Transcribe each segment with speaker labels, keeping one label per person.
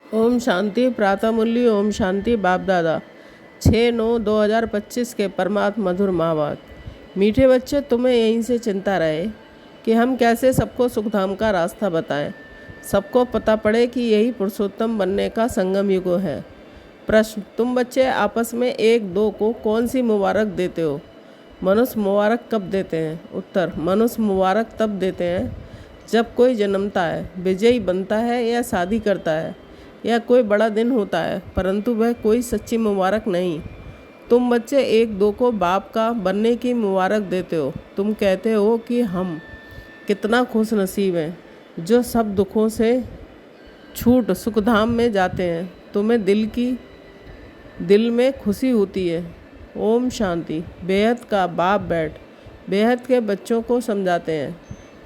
Speaker 1: ओम शांति प्रातः मूल्य। ओम शांति बाप दादा 6/9/2025 के परमात्मा मधुर महावाक। मीठे बच्चे, तुम्हें यहीं से चिंता रहे कि हम कैसे सबको सुखधाम का रास्ता बताएं। सबको पता पड़े कि यही पुरुषोत्तम बनने का संगम युग है। प्रश्न, तुम बच्चे आपस में एक दो को कौन सी मुबारक देते हो? मनुष्य मुबारक कब देते हैं? उत्तर, मनुष्य मुबारक तब देते हैं जब कोई जन्मता है, विजयी बनता है या शादी करता है या कोई बड़ा दिन होता है, परंतु वह कोई सच्ची मुबारक नहीं। तुम बच्चे एक दो को बाप का बनने की मुबारक देते हो। तुम कहते हो कि हम कितना खुश नसीब हैं जो सब दुखों से छूट सुखधाम में जाते हैं। तुम्हें दिल में खुशी होती है। ओम शांति। बेहद का बाप बैठ बेहद के बच्चों को समझाते हैं।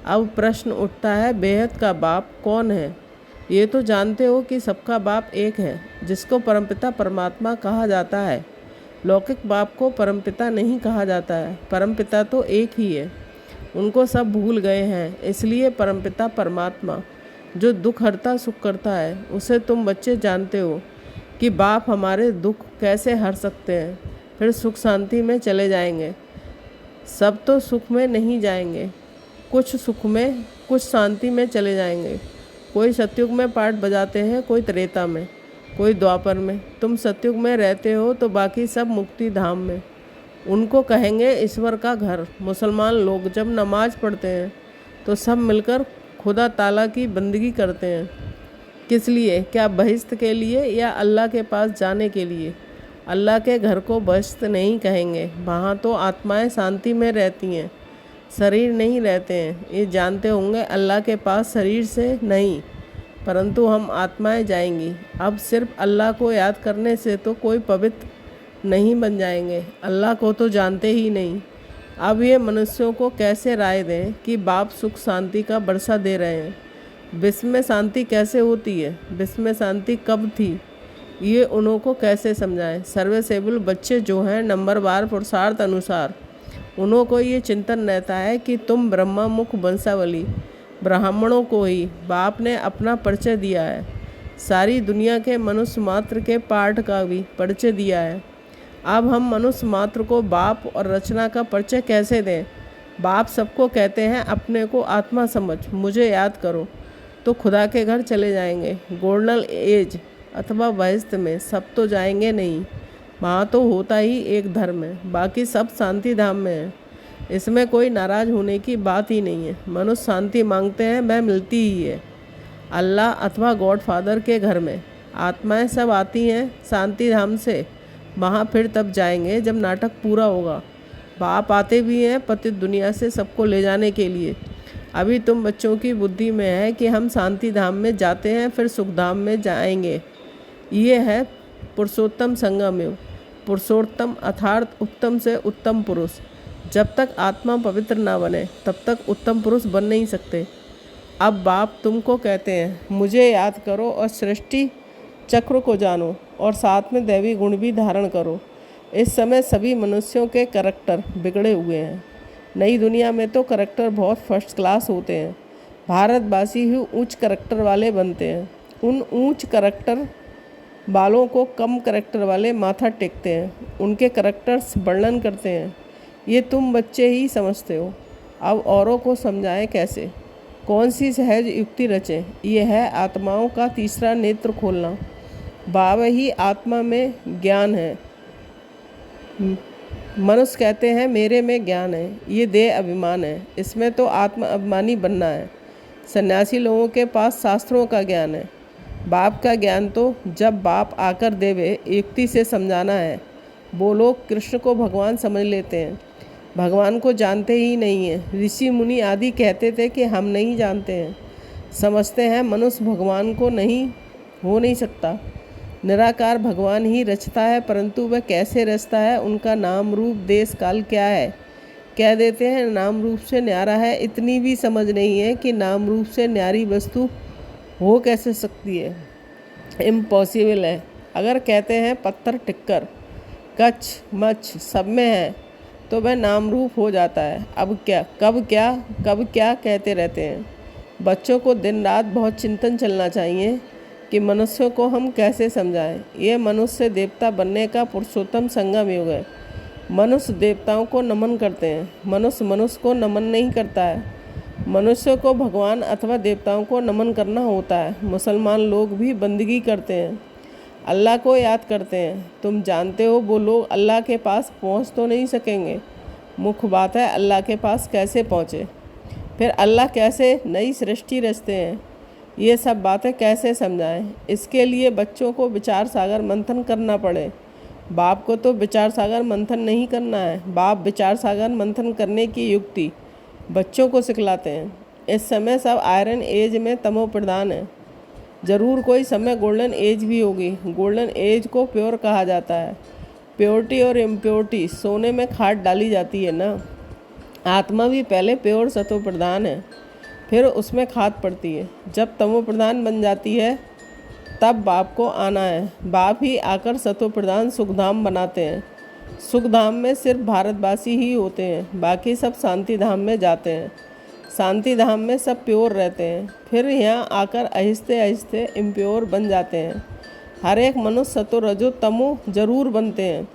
Speaker 1: अब प्रश्न उठता है, बेहद का बाप कौन है? ये तो जानते हो कि सबका बाप एक है, जिसको परमपिता परमात्मा कहा जाता है। लौकिक बाप को परमपिता नहीं कहा जाता है। परमपिता तो एक ही है, उनको सब भूल गए हैं। इसलिए परमपिता परमात्मा जो दुख हरता सुख करता है, उसे तुम बच्चे जानते हो कि बाप हमारे दुख कैसे हर सकते हैं, फिर सुख शांति में चले जाएंगे। सब तो सुख में नहीं जाएंगे, कुछ सुख में कुछ शांति में चले जाएंगे। कोई सतयुग में पाठ बजाते हैं, कोई त्रेता में, कोई द्वापर में। तुम सतयुग में रहते हो तो बाकी सब मुक्ति धाम में। उनको कहेंगे ईश्वर का घर। मुसलमान लोग जब नमाज पढ़ते हैं तो सब मिलकर खुदा ताला की बंदगी करते हैं। किस लिए? क्या बहिश्त के लिए या अल्लाह के पास जाने के लिए? अल्लाह के घर को बहिश्त नहीं कहेंगे, वहाँ तो आत्माएं शांति में रहती हैं, शरीर नहीं रहते हैं। ये जानते होंगे अल्लाह के पास शरीर से नहीं, परंतु हम आत्माएं जाएंगी। अब सिर्फ अल्लाह को याद करने से तो कोई पवित्र नहीं बन जाएंगे, अल्लाह को तो जानते ही नहीं। अब ये मनुष्यों को कैसे राय दें कि बाप सुख शांति का बरसा दे रहे हैं? विश्व में शांति कैसे होती है? विश्व में शांति कब थी? ये उन्हों को कैसे समझाएं? सर्वसेबुल बच्चे जो हैं, नंबरवार पुरुषार्थ अनुसार उन्हों को ये चिंतन रहता है कि तुम ब्रह्मा मुख वंशावली ब्राह्मणों को ही बाप ने अपना परिचय दिया है। सारी दुनिया के मनुष्य मात्र के पाठ का भी परिचय दिया है। अब हम मनुष्य मात्र को बाप और रचना का परिचय कैसे दें? बाप सबको कहते हैं अपने को आत्मा समझ, मुझे याद करो, तो खुदा के घर चले जाएंगे। गोल्डन एज अथवा बहिश्त में सब तो जाएंगे नहीं, वहाँ तो होता ही एक धर्म है, बाकी सब शांति धाम में है। इसमें कोई नाराज़ होने की बात ही नहीं है। मनुष्य शांति मांगते हैं, वह मिलती ही है। अल्लाह अथवा गॉड फादर के घर में आत्माएं सब आती हैं शांति धाम से, वहाँ फिर तब जाएंगे जब नाटक पूरा होगा। बाप आते भी हैं पतित दुनिया से सबको ले जाने के लिए। अभी तुम बच्चों की बुद्धि में है कि हम शांति धाम में जाते हैं, फिर सुख धाम में जाएंगे। ये है पुरुषोत्तम संगम युग। पुरुषोत्तम अर्थात उत्तम से उत्तम पुरुष। जब तक आत्मा पवित्र ना बने तब तक उत्तम पुरुष बन नहीं सकते। अब बाप तुमको कहते हैं मुझे याद करो और सृष्टि चक्र को जानो और साथ में दैवी गुण भी धारण करो। इस समय सभी मनुष्यों के करैक्टर बिगड़े हुए हैं। नई दुनिया में तो करैक्टर बहुत फर्स्ट क्लास होते हैं। भारतवासी ही उच्च करैक्टर वाले बनते हैं। उन ऊंच करैक्टर वालों को कम करैक्टर वाले माथा टेकते हैं, उनके करैक्टर्स वर्णन करते हैं। ये तुम बच्चे ही समझते हो। अब औरों को समझाएं कैसे? कौन सी सहज युक्ति रचें? ये है आत्माओं का तीसरा नेत्र खोलना। बाबा ही आत्मा में ज्ञान है। मनुष्य कहते हैं मेरे में ज्ञान है, ये देह अभिमान है, इसमें तो आत्मा अभिमानी बनना है। सन्यासी लोगों के पास शास्त्रों का ज्ञान है। बाप का ज्ञान तो जब बाप आकर देवे युक्ति से समझाना है। वो लोग कृष्ण को भगवान समझ लेते हैं, भगवान को जानते ही नहीं हैं। ऋषि मुनि आदि कहते थे कि हम नहीं जानते हैं, समझते हैं मनुष्य भगवान को नहीं हो नहीं सकता। निराकार भगवान ही रचता है, परंतु वह कैसे रचता है, उनका नाम रूप देश काल क्या है? कह देते हैं नाम रूप से न्यारा है। इतनी भी समझ नहीं है कि नाम रूप से न्यारी वस्तु हो कैसे सकती है, इम्पॉसिबल है। अगर कहते हैं पत्थर टिक्कर कच्छ मच्छ सब में है तो वह नाम रूप हो जाता है। अब क्या कब क्या कहते रहते हैं। बच्चों को दिन रात बहुत चिंतन चलना चाहिए कि मनुष्य को हम कैसे समझाएं। ये मनुष्य देवता बनने का पुरुषोत्तम संगम युग है। मनुष्य देवताओं को नमन करते हैं, मनुष्य मनुष्य को नमन नहीं करता है। मनुष्य को भगवान अथवा देवताओं को नमन करना होता है। मुसलमान लोग भी बंदगी करते हैं, अल्लाह को याद करते हैं। तुम जानते हो वो लोग अल्लाह के पास पहुंच तो नहीं सकेंगे। मुख्य बात है अल्लाह के पास कैसे पहुँचे, फिर अल्लाह कैसे नई सृष्टि रचते हैं, ये सब बातें कैसे समझाएं। इसके लिए बच्चों को विचार सागर मंथन करना पड़े। बाप को तो विचार सागर मंथन नहीं करना है। बाप विचार सागर मंथन करने की युक्ति बच्चों को सिखलाते हैं। इस समय सब आयरन एज में तमो प्रधान है। ज़रूर कोई समय गोल्डन एज भी होगी। गोल्डन एज को प्योर कहा जाता है। प्योरिटी और इम्प्योरिटी सोने में खाद डाली जाती है ना। आत्मा भी पहले प्योर सतो प्रधान है, फिर उसमें खाद पड़ती है। जब तमो प्रधान बन जाती है तब बाप को आना है। बाप ही आकर सतो प्रधान सुखधाम बनाते हैं। सुखधाम में सिर्फ भारतवासी ही होते हैं, बाकी सब शांति धाम में जाते हैं। शांति धाम में सब प्योर रहते हैं, फिर यहाँ आकर आहिस्ते आहिस्ते इम्प्योर बन जाते हैं। हर एक मनुष्य सतो रजो तमो जरूर बनते हैं।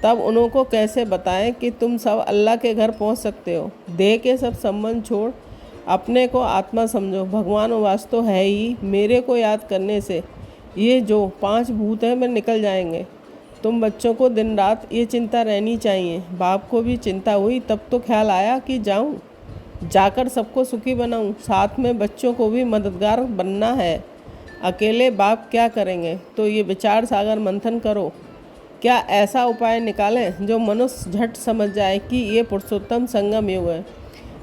Speaker 1: तब उनको कैसे बताएं कि तुम सब अल्लाह के घर पहुँच सकते हो। देह के सब संबंध छोड़ अपने को आत्मा समझो। भगवान वास तो है ही। मेरे को याद करने से ये जो 5 भूत हैं वे निकल जाएंगे। तुम बच्चों को दिन रात ये चिंता रहनी चाहिए। बाप को भी चिंता हुई, तब तो ख्याल आया कि जाऊं, जाकर सबको सुखी बनाऊं। साथ में बच्चों को भी मददगार बनना है। अकेले बाप क्या करेंगे, तो ये विचार सागर मंथन करो। क्या ऐसा उपाय निकालें जो मनुष्य झट समझ जाए कि ये पुरुषोत्तम संगम युग है।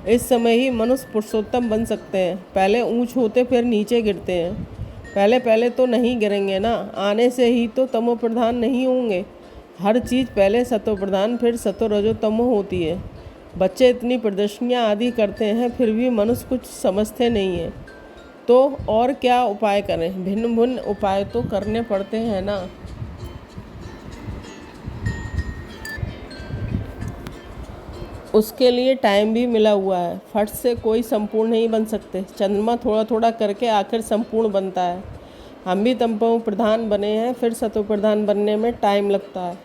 Speaker 1: इस समय ही मनुष्य पुरुषोत्तम बन सकते हैं। पहले ऊंच होते फिर नीचे गिरते हैं। पहले तो नहीं गिरेंगे ना। आने से ही तो तमो प्रधान नहीं होंगे। हर चीज़ पहले सतो प्रधान फिर सतो रजो तमो होती है। बच्चे इतनी प्रदर्शनियाँ आदि करते हैं, फिर भी मनुष्य कुछ समझते नहीं है। तो और क्या उपाय करें। भिन्न भिन्न उपाय तो करने पड़ते हैं ना। उसके लिए टाइम भी मिला हुआ है। फट से कोई संपूर्ण नहीं बन सकते। चंद्रमा थोड़ा थोड़ा करके आखिर संपूर्ण बनता है। हम भी तमो प्रधान बने हैं, फिर सतो प्रधान बनने में टाइम लगता है।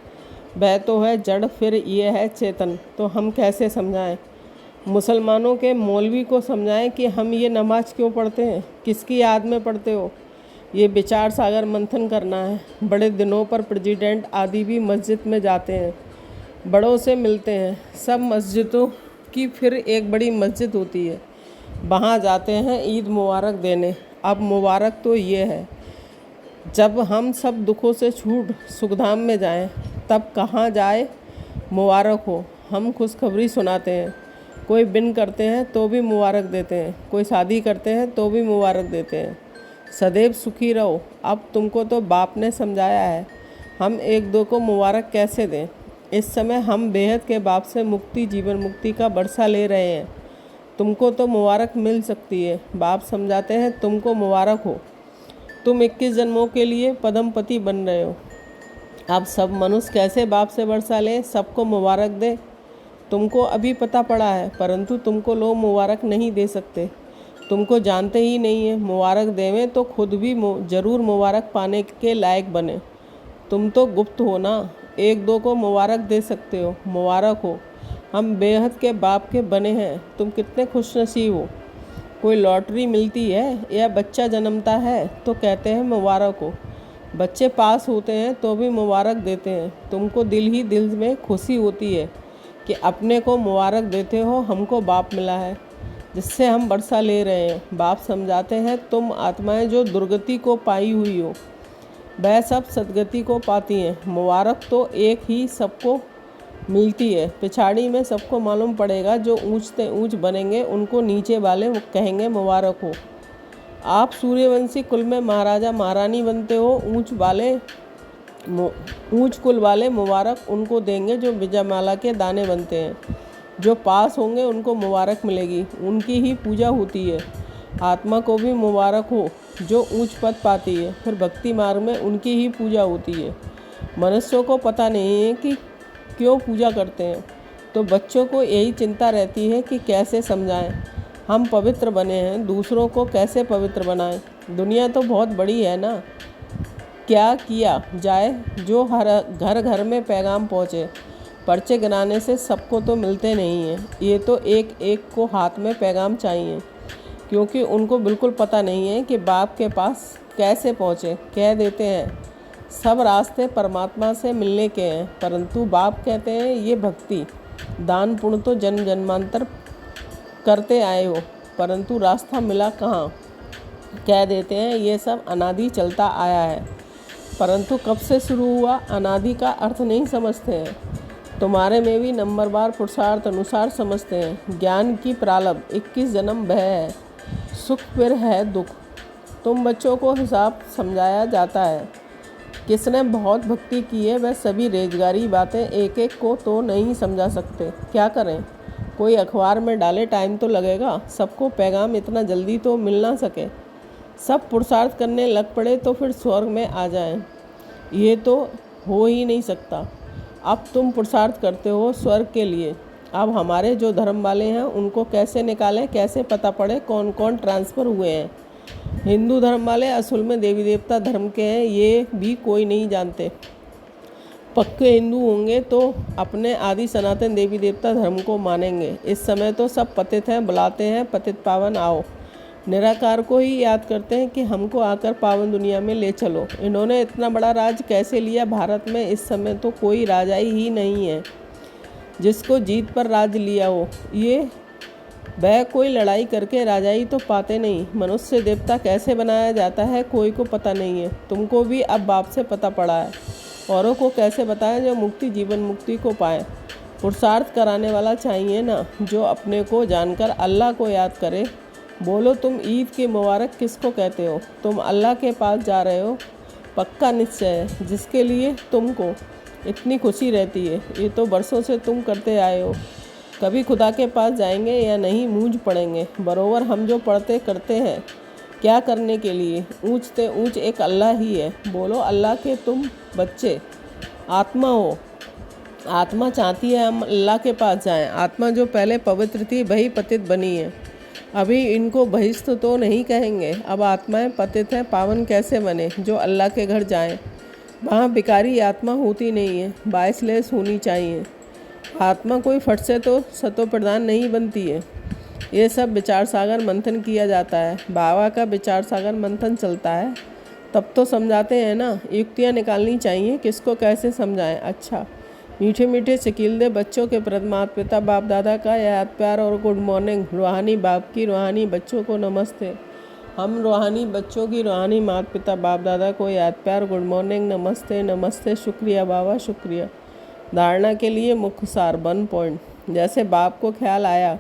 Speaker 1: वह तो है जड़, फिर ये है चेतन। तो हम कैसे समझाएं। मुसलमानों के मौलवी को समझाएं कि हम ये नमाज क्यों पढ़ते हैं, किसकी याद में पढ़ते हो। ये विचार सागर मंथन करना है। बड़े दिनों पर प्रेसिडेंट आदि भी मस्जिद में जाते हैं, बड़ों से मिलते हैं। सब मस्जिदों की फिर एक बड़ी मस्जिद होती है, वहाँ जाते हैं ईद मुबारक देने। अब मुबारक तो ये है, जब हम सब दुखों से छूट सुखधाम में जाएं, तब कहाँ जाए मुबारक हो। हम खुशखबरी सुनाते हैं। कोई बिन करते हैं तो भी मुबारक देते हैं, कोई शादी करते हैं तो भी मुबारक देते हैं। सदैव सुखी रहो। अब तुमको तो बाप ने समझाया है, हम एक दो को मुबारक कैसे दें। इस समय हम बेहद के बाप से मुक्ति, जीवन मुक्ति का बरसा ले रहे हैं। तुमको तो मुबारक मिल सकती है। बाप समझाते हैं तुमको मुबारक हो। तुम 21 जन्मों के लिए पद्मपति बन रहे हो। अब सब मनुष्य कैसे बाप से बरसा लें, सबको मुबारक दे। तुमको अभी पता पड़ा है, परंतु तुमको लोग मुबारक नहीं दे सकते। तुमको जानते ही नहीं है। मुबारक देवें तो खुद भी ज़रूर मुबारक पाने के लायक बने। तुम तो गुप्त हो ना, एक दो को मुबारक दे सकते हो। मुबारक हो, हम बेहद के बाप के बने हैं। तुम कितने खुशनसीब हो। कोई लॉटरी मिलती है या बच्चा जन्मता है तो कहते हैं मुबारक हो। बच्चे पास होते हैं तो भी मुबारक देते हैं। तुमको दिल ही दिल में खुशी होती है कि अपने को मुबारक देते हो। हमको बाप मिला है जिससे हम बरसा ले रहे हैं। बाप समझाते हैं तुम आत्माएं जो दुर्गति को पाई हुई हो, वह सब सदगति को पाती हैं। मुबारक तो एक ही सबको मिलती है। पिछाड़ी में सबको मालूम पड़ेगा। जो ऊंच से ऊंच बनेंगे उनको नीचे वाले कहेंगे मुबारक हो। आप सूर्यवंशी कुल में महाराजा महारानी बनते हो। ऊंच कुल वाले मुबारक उनको देंगे जो विजयमाला के दाने बनते हैं। जो पास होंगे उनको मुबारक मिलेगी, उनकी ही पूजा होती है। आत्मा को भी मुबारक हो जो ऊंच पद पाती है, फिर भक्ति मार्ग में उनकी ही पूजा होती है। मनुष्यों को पता नहीं है कि क्यों पूजा करते हैं, तो बच्चों को यही चिंता रहती है कि कैसे समझाएं। हम पवित्र बने हैं, दूसरों को कैसे पवित्र बनाएं। दुनिया तो बहुत बड़ी है ना, क्या किया जाए जो हर घर घर में पैगाम पहुँचे। पर्चे गिनाने से सबको तो मिलते नहीं हैं, ये तो एक एक को हाथ में पैगाम चाहिए, क्योंकि उनको बिल्कुल पता नहीं है कि बाप के पास कैसे पहुँचे। कह देते हैं सब रास्ते परमात्मा से मिलने के हैं, परंतु बाप कहते हैं ये भक्ति दान पुण्य तो जन्म जन्मांतर करते आए हो, परंतु रास्ता मिला कहाँ। कह देते हैं ये सब अनादि चलता आया है, परंतु कब से शुरू हुआ अनादि का अर्थ नहीं समझते हैं। तुम्हारे में भी नंबरवार पुरुषार्थ अनुसार समझते हैं। ज्ञान की प्रारब्ध 21 जन्म भय है, सुख फिर है दुख। तुम बच्चों को हिसाब समझाया जाता है, किसने बहुत भक्ति की है वह सभी रेजगारी बातें एक एक को तो नहीं समझा सकते। क्या करें, कोई अखबार में डाले, टाइम तो लगेगा, सबको पैगाम इतना जल्दी तो मिल ना सके। सब पुरुषार्थ करने लग पड़े तो फिर स्वर्ग में आ जाएं, ये तो हो ही नहीं सकता। अब तुम पुरुषार्थ करते हो स्वर्ग के लिए, अब हमारे जो धर्म वाले हैं उनको कैसे निकालें, कैसे पता पड़े कौन कौन ट्रांसफ़र हुए हैं। हिंदू धर्म वाले असल में देवी देवता धर्म के हैं, ये भी कोई नहीं जानते। पक्के हिंदू होंगे तो अपने आदि सनातन देवी देवता धर्म को मानेंगे। इस समय तो सब पतित हैं, बुलाते हैं पतित पावन आओ, निराकार को ही याद करते हैं कि हमको आकर पावन दुनिया में ले चलो। इन्होंने इतना बड़ा राज कैसे लिया भारत में। इस समय तो कोई राजाई ही नहीं है जिसको जीत पर राज लिया हो। ये वह कोई लड़ाई करके राजाई तो पाते नहीं। मनुष्य देवता कैसे बनाया जाता है कोई को पता नहीं है। तुमको भी अब बाप से पता पड़ा है, औरों को कैसे बताएं जो मुक्ति जीवन मुक्ति को पाए। पुरुषार्थ कराने वाला चाहिए ना, जो अपने को जानकर अल्लाह को याद करे। बोलो तुम ईद के मुबारक किसको कहते हो। तुम अल्लाह के पास जा रहे हो, पक्का निश्चय है, जिसके लिए तुमको इतनी खुशी रहती है। ये तो बरसों से तुम करते आए हो। कभी खुदा के पास जाएंगे या नहीं मूंझ पड़ेंगे। बरोबर हम जो पढ़ते करते हैं, क्या करने के लिए। ऊँचते ऊँच एक अल्लाह ही है। बोलो अल्लाह के तुम बच्चे आत्मा हो। आत्मा चाहती है हम अल्लाह के पास जाएं। आत्मा जो पहले पवित्र थी वही पतित बनी है। अभी इनको बहिष्ठ तो नहीं कहेंगे। अब आत्माएं पतित हैं, पावन कैसे बने। जो अल्लाह के घर जाएं, वहाँ बिकारी आत्मा होती नहीं है, बायसलेस होनी चाहिए। आत्मा कोई फट से तो सतो प्रधान नहीं बनती है। ये सब विचार सागर मंथन किया जाता है। बाबा का विचार सागर मंथन चलता है, तब तो समझाते हैं ना। युक्तियाँ निकालनी चाहिए, किसको कैसे समझाएं। अच्छा, मीठे मीठे शकीलदे बच्चों के प्रति माता पिता बाप दादा का याद प्यार और गुड मॉर्निंग। रूहानी बाप की रूहानी बच्चों को नमस्ते। हम रूहानी बच्चों की रूहानी माता पिता बाप दादा को याद प्यार गुड मॉर्निंग, नमस्ते नमस्ते, शुक्रिया बाबा शुक्रिया। धारणा के लिए मुख्य सार 1 पॉइंट। जैसे बाप को ख्याल आया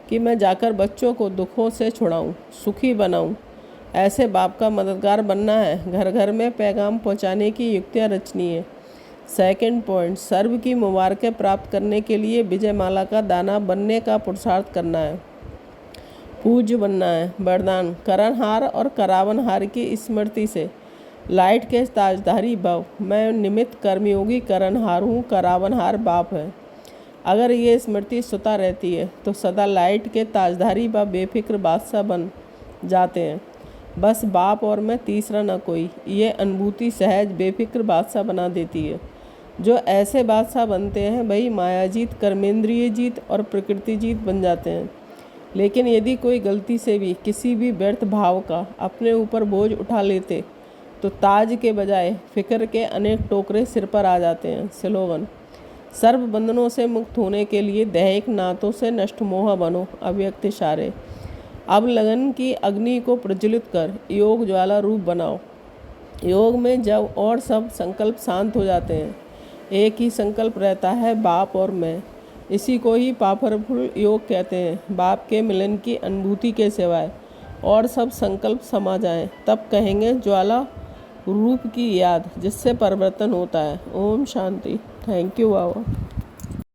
Speaker 1: कि मैं जाकर बच्चों को दुखों से छुड़ाऊँ, सुखी बनाऊँ, ऐसे बाप का मददगार बनना है। घर घर में पैगाम पहुँचाने की युक्तियाँ रचनी है। 2 पॉइंट, सर्व की मुबारकें प्राप्त करने के लिए विजय माला का दाना बनने का पुरुषार्थ करना है, पूज्य बनना है। वरदान, करणहार और करावनहार की स्मृति से लाइट के ताजधारी भव। मैं निमित्त कर्मयोगी करणहार हूँ, करावनहार बाप है। अगर ये स्मृति सुता रहती है तो सदा लाइट के ताजधारी व बेफिक्र बादशाह बन जाते हैं। बस बाप और मैं, तीसरा न कोई। ये अनुभूति सहज बेफिक्र बादशाह बना देती है। जो ऐसे बादशाह बनते हैं वही मायाजीत, कर्मेंद्रिय जीत और प्रकृति जीत बन जाते हैं। लेकिन यदि कोई गलती से भी किसी भी व्यर्थ भाव का अपने ऊपर बोझ उठा लेते तो ताज के बजाय फिक्र के अनेक टोकरे सिर पर आ जाते हैं। स्लोगन, सर्व बंधनों से मुक्त होने के लिए दैहिक नातों से नष्ट मोह बनो। अव्यक्त इशारे, अब लगन की अग्नि को प्रज्वलित कर योग ज्वाला रूप बनाओ। योग में जब और सब संकल्प शांत हो जाते हैं, एक ही संकल्प रहता है, बाप और मैं। इसी को ही पावरफुल योग कहते हैं। बाप के मिलन की अनुभूति के सिवाय और सब संकल्प समा जाएं, तब कहेंगे ज्वाला रूप की याद, जिससे परिवर्तन होता है। ओम शांति। Thank you Baba.